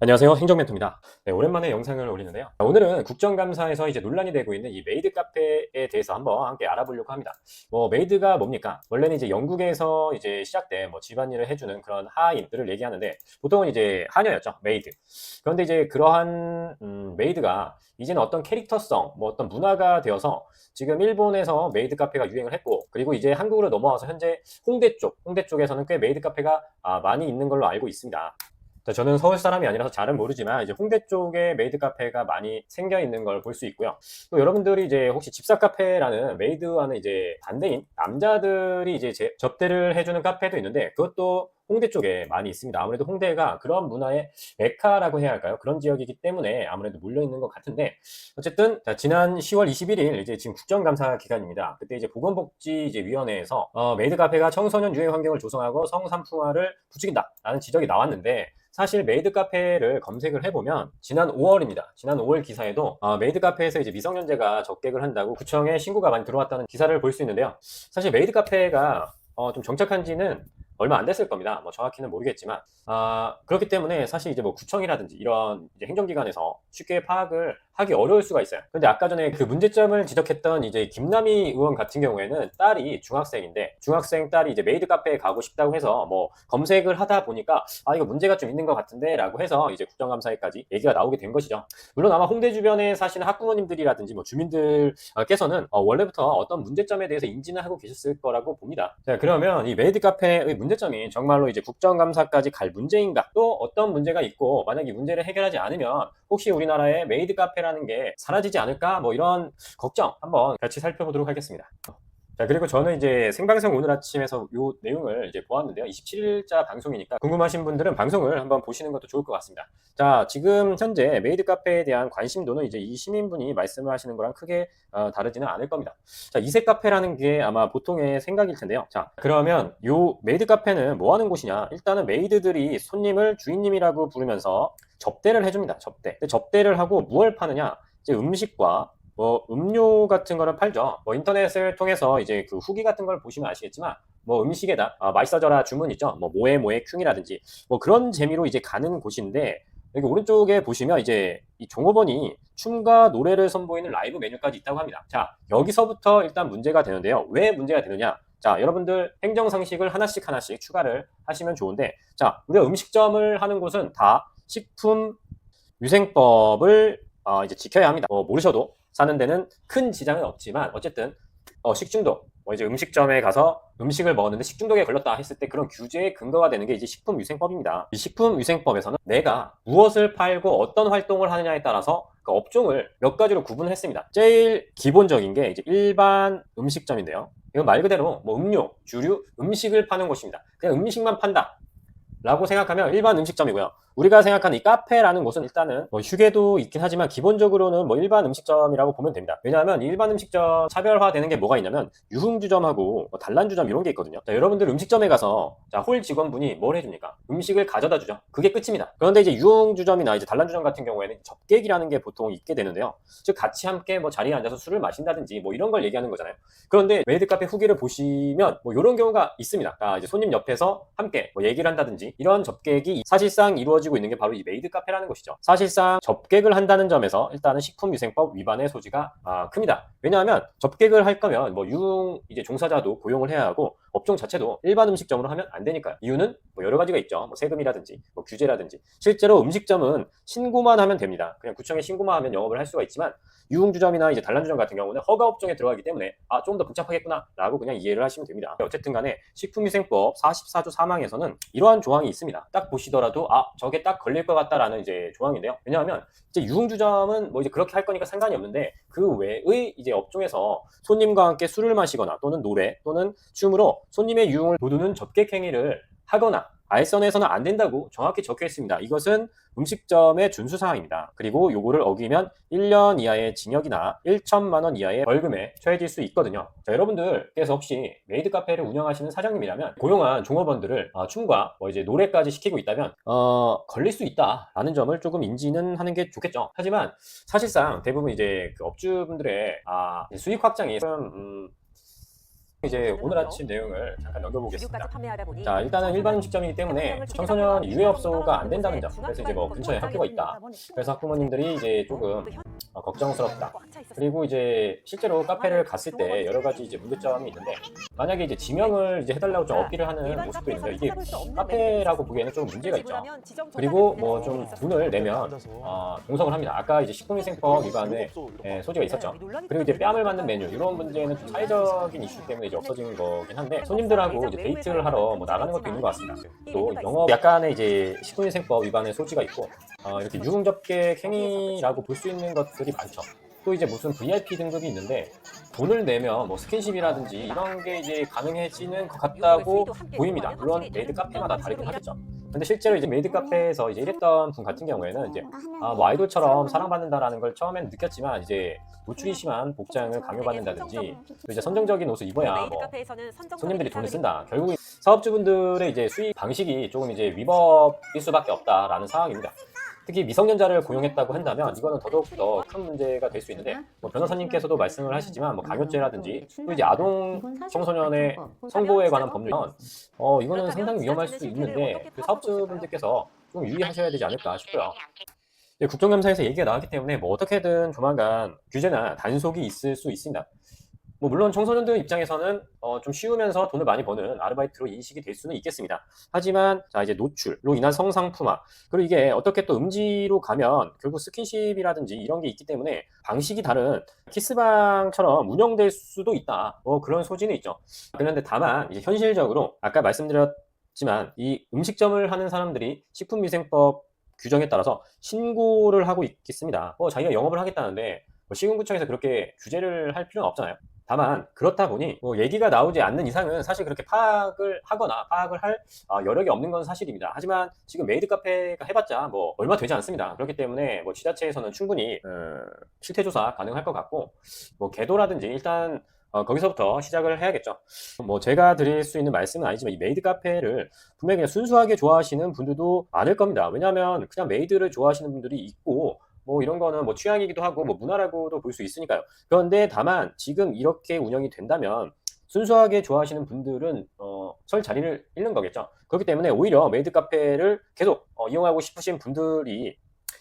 안녕하세요. 행정멘토입니다. 네, 오랜만에 영상을 올리는데요. 오늘은 국정감사에서 이제 논란이 되고 있는 이 메이드 카페에 대해서 한번 함께 알아보려고 합니다. 메이드가 뭡니까? 원래는 이제 영국에서 이제 시작된 집안일을 해주는 그런 하인들을 얘기하는데 보통은 이제 하녀였죠. 메이드. 그런데 이제 그러한 메이드가 이제는 어떤 캐릭터성, 어떤 문화가 되어서 지금 일본에서 메이드 카페가 유행을 했고, 그리고 이제 한국으로 넘어와서 현재 홍대 쪽에서는 꽤 메이드 카페가 많이 있는 걸로 알고 있습니다. 저는 서울 사람이 아니라서 잘은 모르지만 이제 홍대 쪽에 메이드 카페가 많이 생겨 있는 걸 볼 수 있고요. 또 여러분들이 이제 혹시 집사 카페라는 메이드와는 이제 반대인 남자들이 이제 접대를 해주는 카페도 있는데 그것도 홍대 쪽에 많이 있습니다. 아무래도 홍대가 그런 문화의 메카라고 해야 할까요? 그런 지역이기 때문에 아무래도 몰려 있는 것 같은데 어쨌든 지난 10월 21일 이제 지금 국정감사 기간입니다. 그때 이제 보건복지 이제 위원회에서 메이드 카페가 청소년 유해 환경을 조성하고 성산풍화를 부추긴다라는 지적이 나왔는데 사실 메이드 카페를 검색을 해보면 지난 5월입니다. 지난 5월 기사에도 메이드 카페에서 이제 미성년자가 접객을 한다고 구청에 신고가 많이 들어왔다는 기사를 볼 수 있는데요. 사실 메이드 카페가 좀 정착한 지는 얼마 안 됐을 겁니다. 정확히는 모르겠지만 그렇기 때문에 사실 이제 구청이라든지 이런 이제 행정기관에서 쉽게 파악을 하기 어려울 수가 있어요. 근데 아까 전에 그 문제점을 지적했던 이제 김남희 의원 같은 경우에는 딸이 중학생인데 중학생 딸이 이제 메이드 카페에 가고 싶다고 해서 검색을 하다 보니까 이거 문제가 좀 있는 것 같은데 라고 해서 이제 국정감사에까지 얘기가 나오게 된 것이죠. 물론 아마 홍대 주변에 사시는 학부모님들이라든지 주민들께서는 원래부터 어떤 문제점에 대해서 인지는 하고 계셨을 거라고 봅니다. 자, 그러면 이 메이드 카페의 문제점이 정말로 이제 국정감사까지 갈 문제인가? 또 어떤 문제가 있고 만약 이 문제를 해결하지 않으면 혹시 우리나라의 메이드 카페라는 게 사라지지 않을까? 이런 걱정 한번 같이 살펴보도록 하겠습니다. 자, 그리고 저는 이제 생방송 오늘 아침에서 요 내용을 이제 보았는데요. 27일자 방송이니까 궁금하신 분들은 방송을 한번 보시는 것도 좋을 것 같습니다. 자, 지금 현재 메이드 카페에 대한 관심도는 이제 이 시민분이 말씀을 하시는 거랑 크게 다르지는 않을 겁니다. 자, 이색 카페라는 게 아마 보통의 생각일 텐데요. 자, 그러면 요 메이드 카페는 뭐 하는 곳이냐? 일단은 메이드들이 손님을 주인님이라고 부르면서 접대를 해줍니다. 접대를 하고 무엇을 파느냐? 이제 음식과 음료 같은 거를 팔죠. 인터넷을 통해서 이제 그 후기 같은 걸 보시면 아시겠지만, 음식에다, 맛있어져라 주문 있죠. 뭐에 큉이라든지, 그런 재미로 이제 가는 곳인데, 여기 오른쪽에 보시면 이제 이 종업원이 춤과 노래를 선보이는 라이브 메뉴까지 있다고 합니다. 자, 여기서부터 일단 문제가 되는데요. 왜 문제가 되느냐? 자, 여러분들 행정상식을 하나씩 추가를 하시면 좋은데, 자, 우리가 음식점을 하는 곳은 다 식품 위생법을 이제 지켜야 합니다. 모르셔도 사는 데는 큰 지장은 없지만 어쨌든 식중독, 이제 음식점에 가서 음식을 먹었는데 식중독에 걸렸다 했을 때 그런 규제의 근거가 되는 게 이제 식품위생법입니다. 이 식품위생법에서는 내가 무엇을 팔고 어떤 활동을 하느냐에 따라서 그 업종을 몇 가지로 구분했습니다. 제일 기본적인 게 이제 일반 음식점인데요. 이건 말 그대로 음료, 주류, 음식을 파는 곳입니다. 그냥 음식만 판다 라고 생각하면 일반 음식점이고요. 우리가 생각하는 이 카페라는 곳은 일단은 휴게도 있긴 하지만 기본적으로는 일반 음식점이라고 보면 됩니다. 왜냐하면 일반 음식점 차별화되는 게 뭐가 있냐면 유흥주점하고 단란주점 이런 게 있거든요. 자, 여러분들 음식점에 가서 홀 직원분이 뭘 해줍니까? 음식을 가져다 주죠. 그게 끝입니다. 그런데 이제 유흥주점이나 이제 단란주점 같은 경우에는 접객이라는 게 보통 있게 되는데요. 즉 같이 함께 자리에 앉아서 술을 마신다든지 이런 걸 얘기하는 거잖아요. 그런데 메이드 카페 후기를 보시면 이런 경우가 있습니다. 이제 손님 옆에서 함께 얘기를 한다든지 이런 접객이 사실상 이루어지고 있는 게 바로 이 메이드 카페라는 것이죠. 사실상 접객을 한다는 점에서 일단은 식품위생법 위반의 소지가 큽니다. 왜냐하면 접객을 할 거면 유흥 이제 종사자도 고용을 해야 하고 업종 자체도 일반 음식점으로 하면 안 되니까요. 이유는 여러 가지가 있죠. 세금이라든지 규제라든지. 실제로 음식점은 신고만 하면 됩니다. 그냥 구청에 신고만 하면 영업을 할 수가 있지만 유흥주점이나 이제 단란주점 같은 경우는 허가 업종에 들어가기 때문에 좀 더 복잡하겠구나 라고 그냥 이해를 하시면 됩니다. 어쨌든 간에 식품위생법 44조 3항에서는 이러한 조항이 있습니다. 딱 보시더라도 저게 딱 걸릴 것 같다라는 이제 조항인데요. 왜냐하면 이제 유흥주점은 이제 그렇게 할 거니까 상관이 없는데 그 외의 이제 업종에서 손님과 함께 술을 마시거나 또는 노래 또는 춤으로 손님의 유흥을 돋우는 접객 행위를 하거나 알선에서는 안 된다고 정확히 적혀 있습니다. 이것은 음식점의 준수사항입니다. 그리고 요거를 어기면 1년 이하의 징역이나 1천만 원 이하의 벌금에 처해질 수 있거든요. 자, 여러분들께서 혹시 메이드 카페를 운영하시는 사장님이라면 고용한 종업원들을 춤과 이제 노래까지 시키고 있다면 걸릴 수 있다라는 점을 조금 인지는 하는 게 좋겠죠. 하지만 사실상 대부분 이제 그 업주분들의 수익 확장이 좀 이제 오늘 아침 내용을 잠깐 넘겨보겠습니다. 판매하다 보니 자, 일단은 일반 음식점이기 때문에 청소년 유해업소가 안 된다는 점. 그래서 이제 뭐 근처에 학교가 있다. 그래서 학부모님들이 이제 조금 걱정스럽다. 그리고 이제 실제로 카페를 갔을 때 여러 가지 이제 문제점이 있는데, 만약에 이제 지명을 이제 해달라고 좀 어필을 하는 모습도 있는데, 이게 카페라고 보기에는 좀 문제가 있죠. 그리고 뭐 좀 돈을 내면 동석을 합니다. 아까 이제 식품위생법 위반의 소지가 있었죠. 그리고 이제 뺨을 맞는 메뉴, 이런 문제는 좀 사회적인 이슈 때문에 이제 없어진 거긴 한데, 손님들하고 이제 데이트를 하러 뭐 나가는 것도 있는 것 같습니다. 또 영업 약간의 이제 식품위생법 위반의 소지가 있고, 이렇게 유흥접객 행위라고 볼 수 있는 것들이 많죠. 또 이제 무슨 VIP 등급이 있는데 돈을 내면 뭐 스킨십이라든지 이런 게 이제 가능해지는 것 같다고 보입니다. 물론 메이드 카페마다 다르긴 하겠죠. 근데 실제로 이제 메이드 카페에서 이제 일했던 분 같은 경우에는 이제 뭐 아이돌처럼 사랑받는다라는 걸 처음에는 느꼈지만, 이제 노출이 심한 복장을 강요받는다든지, 또 이제 선정적인 옷을 입어야 뭐 손님들이 돈을 쓴다. 결국 사업주분들의 이제 수익 방식이 조금 이제 위법일 수밖에 없다라는 상황입니다. 특히 미성년자를 고용했다고 한다면 이거는 더더욱 더 큰 문제가 될 수 있는데, 뭐 변호사님께서도 말씀을 하시지만 뭐 강요죄라든지 또 이제 아동 청소년의 성보호에 관한 법률은 이거는 상당히 위험할 수도 있는데, 그 사업주분들께서 좀 유의하셔야 되지 않을까 싶고요. 국정감사에서 얘기가 나왔기 때문에 뭐 어떻게든 조만간 규제나 단속이 있을 수 있습니다. 뭐 물론 청소년들 입장에서는 좀 쉬우면서 돈을 많이 버는 아르바이트로 인식이 될 수는 있겠습니다. 하지만 자, 이제 노출로 인한 성상품화, 그리고 이게 어떻게 또 음지로 가면 결국 스킨십이라든지 이런 게 있기 때문에 방식이 다른 키스방처럼 운영될 수도 있다. 그런 소지는 있죠. 그런데 다만 이제 현실적으로 아까 말씀드렸지만 이 음식점을 하는 사람들이 식품위생법 규정에 따라서 신고를 하고 있겠습니다. 자기가 영업을 하겠다는데 시군구청에서 그렇게 규제를 할 필요는 없잖아요. 다만 그렇다 보니 얘기가 나오지 않는 이상은 사실 그렇게 파악을 하거나 파악을 할 여력이 없는 건 사실입니다. 하지만 지금 메이드 카페가 해봤자 뭐 얼마 되지 않습니다. 그렇기 때문에 뭐 지자체에서는 충분히 실태조사 가능할 것 같고, 뭐 계도라든지 일단 거기서부터 시작을 해야겠죠. 뭐 제가 드릴 수 있는 말씀은 아니지만 이 메이드 카페를 분명히 그냥 순수하게 좋아하시는 분들도 많을 겁니다. 왜냐하면 그냥 메이드를 좋아하시는 분들이 있고, 뭐 이런 거는 뭐 취향이기도 하고 뭐 문화라고도 볼 수 있으니까요. 그런데 다만 지금 이렇게 운영이 된다면 순수하게 좋아하시는 분들은 설 자리를 잃는 거겠죠. 그렇기 때문에 오히려 메이드 카페를 계속 이용하고 싶으신 분들이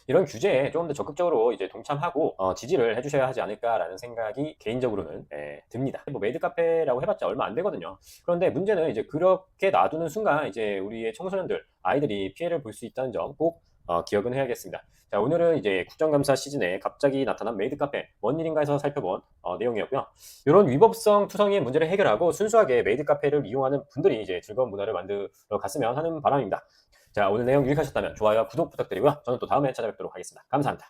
이런 규제에 조금 더 적극적으로 이제 동참하고 지지를 해주셔야 하지 않을까라는 생각이 개인적으로는 듭니다. 뭐 메이드 카페라고 해봤자 얼마 안 되거든요. 그런데 문제는 이제 그렇게 놔두는 순간 이제 우리의 청소년들, 아이들이 피해를 볼 수 있다는 점 꼭 기억은 해야겠습니다. 자, 오늘은 이제 국정감사 시즌에 갑자기 나타난 메이드 카페 뭔 일인가에서 살펴본 내용이었고요. 이런 위법성 투성이의 문제를 해결하고 순수하게 메이드 카페를 이용하는 분들이 이제 즐거운 문화를 만들어 갔으면 하는 바람입니다. 자, 오늘 내용 유익하셨다면 좋아요와 구독 부탁드리고요. 저는 또 다음에 찾아뵙도록 하겠습니다. 감사합니다.